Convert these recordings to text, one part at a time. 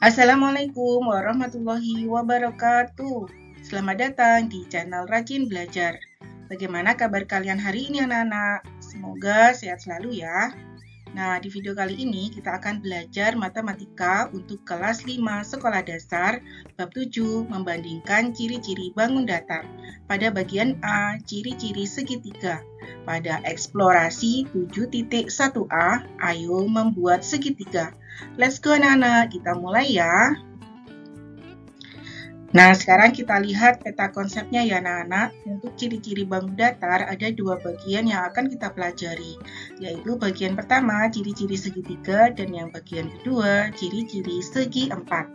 Assalamualaikum warahmatullahi wabarakatuh. Selamat datang di channel Rajin Belajar. Bagaimana kabar kalian hari ini anak-anak? Semoga sehat selalu ya. Nah, di video kali ini kita akan belajar matematika untuk kelas 5 sekolah dasar bab 7 membandingkan ciri-ciri bangun datar. Pada bagian A, ciri-ciri segitiga. Pada eksplorasi 7.1a, ayo membuat segitiga. Let's go anak-anak, kita mulai ya. Nah, sekarang kita lihat peta konsepnya ya anak-anak. Untuk ciri-ciri bangun datar ada dua bagian yang akan kita pelajari, yaitu bagian pertama ciri-ciri segitiga dan yang bagian kedua ciri-ciri segi empat.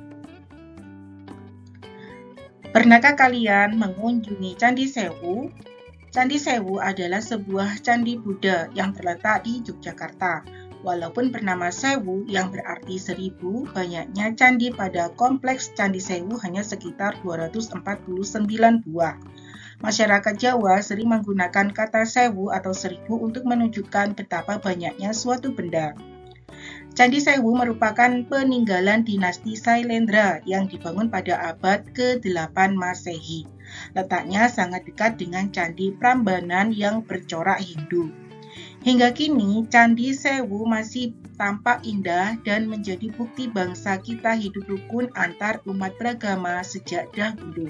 Pernahkah kalian mengunjungi Candi Sewu? Candi Sewu adalah sebuah candi Buddha yang terletak di Yogyakarta. Walaupun bernama Sewu yang berarti 1000, banyaknya candi pada kompleks Candi Sewu hanya sekitar 249 buah. Masyarakat Jawa sering menggunakan kata sewu atau 1000 untuk menunjukkan betapa banyaknya suatu benda. Candi Sewu merupakan peninggalan dinasti Sailendra yang dibangun pada abad ke-8 Masehi. Letaknya sangat dekat dengan Candi Prambanan yang bercorak Hindu. Hingga kini, Candi Sewu masih tampak indah dan menjadi bukti bangsa kita hidup rukun antar umat beragama sejak dahulu.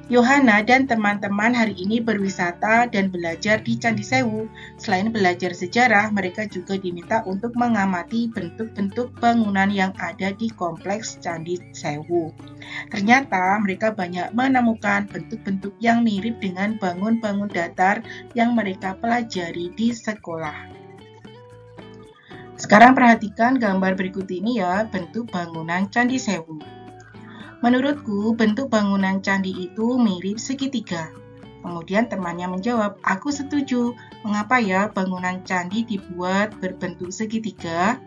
Yohana dan teman-teman hari ini berwisata dan belajar di Candi Sewu. Selain belajar sejarah, mereka juga diminta untuk mengamati bentuk-bentuk bangunan yang ada di kompleks Candi Sewu. Ternyata mereka banyak menemukan bentuk-bentuk yang mirip dengan bangun-bangun datar yang mereka pelajari di sekolah. Sekarang perhatikan gambar berikut ini ya, bentuk bangunan Candi Sewu. Menurutku, bentuk bangunan candi itu mirip segitiga. Kemudian temannya menjawab, aku setuju. Mengapa ya bangunan candi dibuat berbentuk segitiga?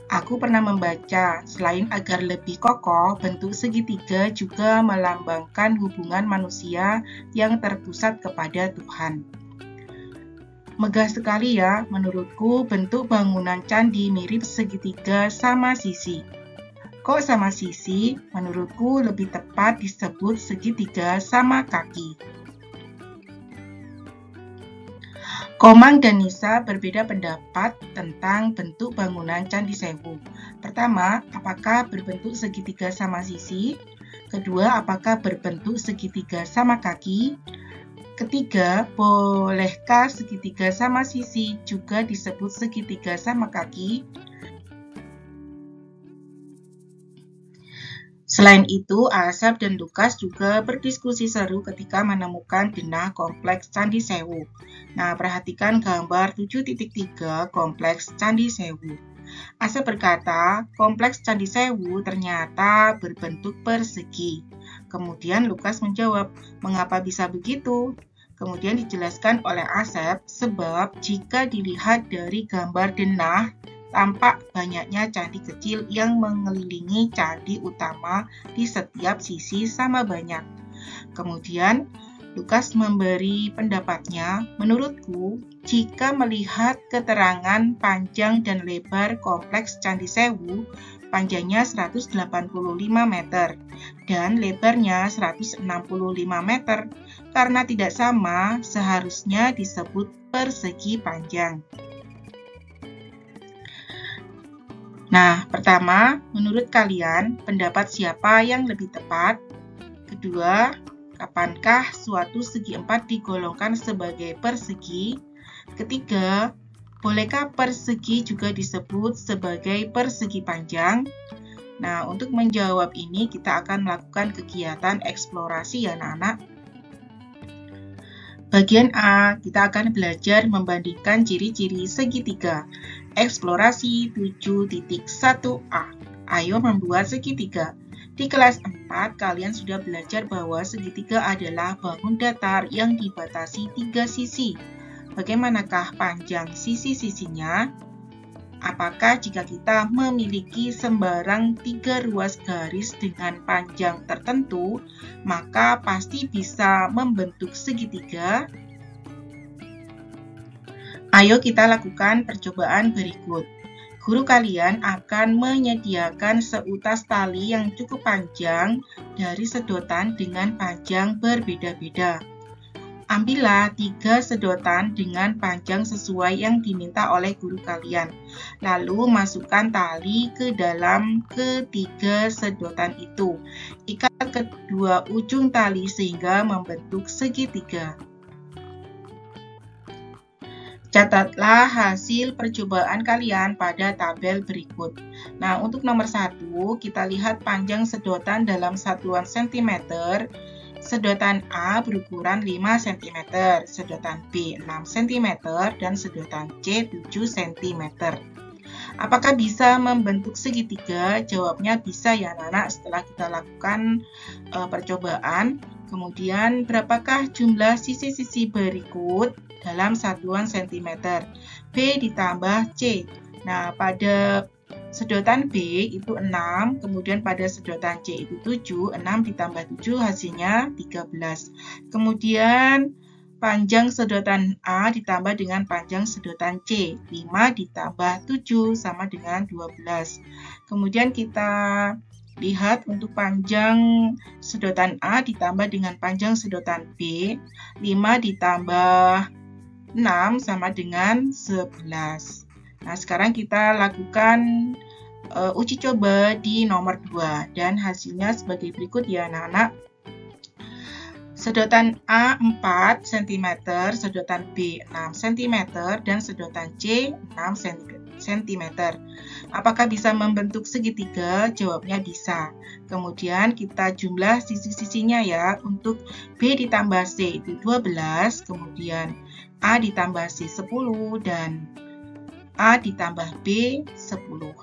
Aku pernah membaca, selain agar lebih kokoh, bentuk segitiga juga melambangkan hubungan manusia yang terpusat kepada Tuhan. Megah sekali ya, menurutku bentuk bangunan candi mirip segitiga sama sisi. Kok sama sisi? Menurutku lebih tepat disebut segitiga sama kaki. Komang dan Nisa berbeda pendapat tentang bentuk bangunan Candi Sewu. Pertama, apakah berbentuk segitiga sama sisi? Kedua, apakah berbentuk segitiga sama kaki? Ketiga, bolehkah segitiga sama sisi juga disebut segitiga sama kaki? Selain itu, Asep dan Lukas juga berdiskusi seru ketika menemukan denah kompleks Candi Sewu. Nah, perhatikan gambar 7.3 kompleks Candi Sewu. Asep berkata, kompleks Candi Sewu ternyata berbentuk persegi. Kemudian Lukas menjawab, mengapa bisa begitu? Kemudian dijelaskan oleh Asep, sebab jika dilihat dari gambar denah, tampak banyaknya candi kecil yang mengelilingi candi utama di setiap sisi sama banyak. Kemudian, Lukas memberi pendapatnya, menurutku, jika melihat keterangan panjang dan lebar kompleks Candi Sewu, panjangnya 185 meter dan lebarnya 165 meter. Karena tidak sama, seharusnya disebut persegi panjang. Nah, pertama, menurut kalian, pendapat siapa yang lebih tepat? Kedua, kapankah suatu segi empat digolongkan sebagai persegi? Ketiga, bolehkah persegi juga disebut sebagai persegi panjang? Nah, untuk menjawab ini, kita akan melakukan kegiatan eksplorasi ya anak-anak. Bagian A, kita akan belajar membandingkan ciri-ciri segitiga. Eksplorasi 7.1a. Ayo membuat segitiga. Di kelas 4, kalian sudah belajar bahwa segitiga adalah bangun datar yang dibatasi 3 sisi. Bagaimanakah panjang sisi-sisinya? Apakah jika kita memiliki sembarang 3 ruas garis dengan panjang tertentu, maka pasti bisa membentuk segitiga? Ayo kita lakukan percobaan berikut. guru kalian akan menyediakan seutas tali yang cukup panjang dari sedotan dengan panjang berbeda-beda. Ambillah 3 sedotan dengan panjang sesuai yang diminta oleh guru kalian. Lalu masukkan tali ke dalam ketiga sedotan itu. Ikat kedua ujung tali sehingga membentuk segitiga. Catatlah hasil percobaan kalian pada tabel berikut. Nah, untuk nomor 1, kita lihat panjang sedotan dalam satuan cm. Sedotan A berukuran 5 cm, sedotan B 6 cm, dan sedotan C 7 cm. Apakah bisa membentuk segitiga? Jawabnya bisa ya anak-anak setelah kita lakukan percobaan. Kemudian berapakah jumlah sisi-sisi berikut dalam satuan cm? B ditambah C. Nah, pada sedotan B itu 6, kemudian pada sedotan C itu 7, 6 ditambah 7 hasilnya 13. Kemudian panjang sedotan A ditambah dengan panjang sedotan C, 5 ditambah 7 sama dengan 12. Kemudian kita lihat untuk panjang sedotan A ditambah dengan panjang sedotan B, 5 ditambah 6 sama dengan 11. Nah, sekarang kita lakukan uji coba di nomor 2 dan hasilnya sebagai berikut ya anak-anak. Sedotan A 4 cm, sedotan B 6 cm, dan sedotan C 6 cm. Apakah bisa membentuk segitiga? Jawabnya bisa. Kemudian kita jumlah sisi-sisinya ya. Untuk B ditambah C itu 12, kemudian A ditambah C 10, dan A ditambah B 10.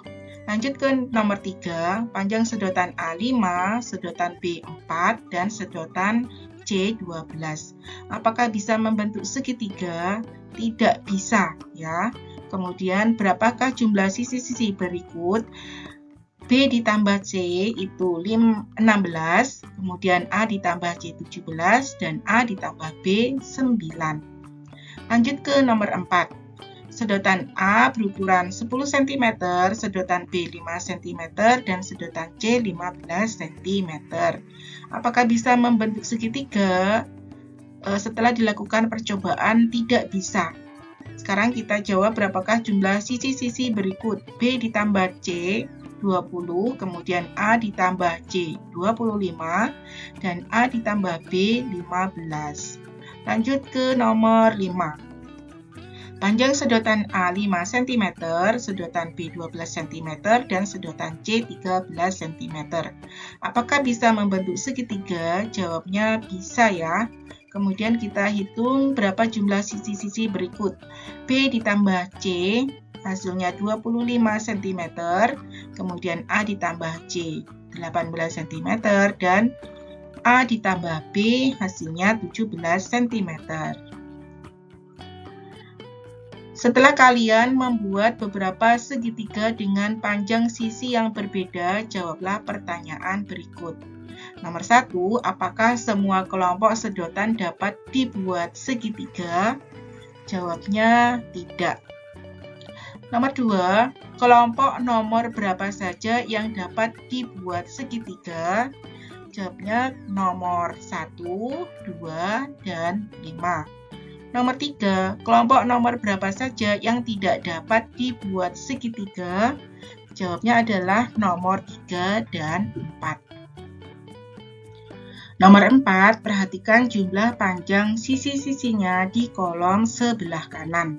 Lanjut ke nomor 3, panjang sedotan A 5, sedotan B 4, dan sedotan C 12. Apakah bisa membentuk segitiga? Tidak bisa ya. Kemudian berapakah jumlah sisi-sisi berikut? B ditambah C itu 16, kemudian A ditambah C 17, dan A ditambah B 9. Lanjut ke nomor 4. Sedotan A berukuran 10 cm, sedotan B 5 cm, dan sedotan C 15 cm. Apakah bisa membentuk segitiga? Setelah dilakukan percobaan tidak bisa. Sekarang kita jawab berapakah jumlah sisi-sisi berikut. B ditambah C 20, kemudian A ditambah C 25, dan A ditambah B 15. Lanjut ke nomor 5. Panjang sedotan A 5 cm, sedotan B 12 cm, dan sedotan C 13 cm. Apakah bisa membentuk segitiga? Jawabnya bisa ya. Kemudian kita hitung berapa jumlah sisi-sisi berikut. B ditambah C, hasilnya 25 cm, kemudian A ditambah C 18 cm, dan A ditambah B hasilnya 17 cm. Setelah kalian membuat beberapa segitiga dengan panjang sisi yang berbeda, jawablah pertanyaan berikut. Nomor 1, apakah semua kelompok sedotan dapat dibuat segitiga? Jawabnya tidak. Nomor 2, kelompok nomor berapa saja yang dapat dibuat segitiga? Jawabnya nomor 1, 2, dan 5. Nomor 3, kelompok nomor berapa saja yang tidak dapat dibuat segitiga? Jawabnya adalah nomor 3 dan 4. Nomor 4, perhatikan jumlah panjang sisi-sisinya di kolom sebelah kanan.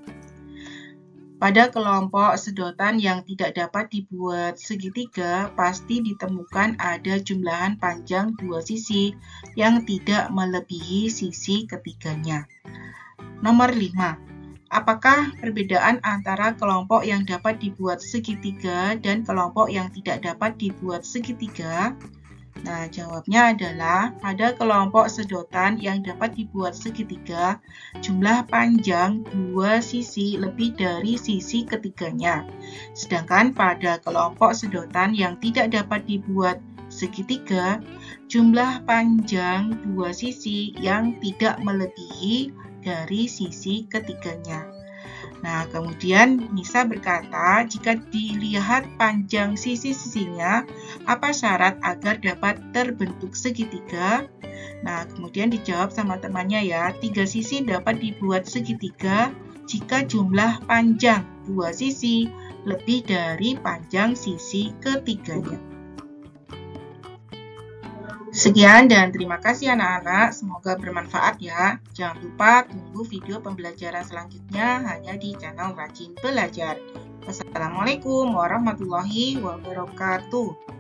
Pada kelompok sedotan yang tidak dapat dibuat segitiga, pasti ditemukan ada jumlahan panjang dua sisi yang tidak melebihi sisi ketiganya. Nomor 5. Apakah perbedaan antara kelompok yang dapat dibuat segitiga dan kelompok yang tidak dapat dibuat segitiga? Nah, jawabnya adalah pada kelompok sedotan yang dapat dibuat segitiga, jumlah panjang dua sisi lebih dari sisi ketiganya. Sedangkan pada kelompok sedotan yang tidak dapat dibuat segitiga, jumlah panjang dua sisi yang tidak melebihi dari sisi ketiganya. Nah, kemudian Nisa berkata, jika dilihat panjang sisi-sisinya, apa syarat agar dapat terbentuk segitiga? Nah, kemudian dijawab sama temannya ya, 3 sisi dapat dibuat segitiga jika jumlah panjang dua sisi lebih dari panjang sisi ketiganya. Sekian dan terima kasih anak-anak, semoga bermanfaat ya. Jangan lupa tunggu video pembelajaran selanjutnya hanya di channel Rajin Belajar. Wassalamualaikum warahmatullahi wabarakatuh.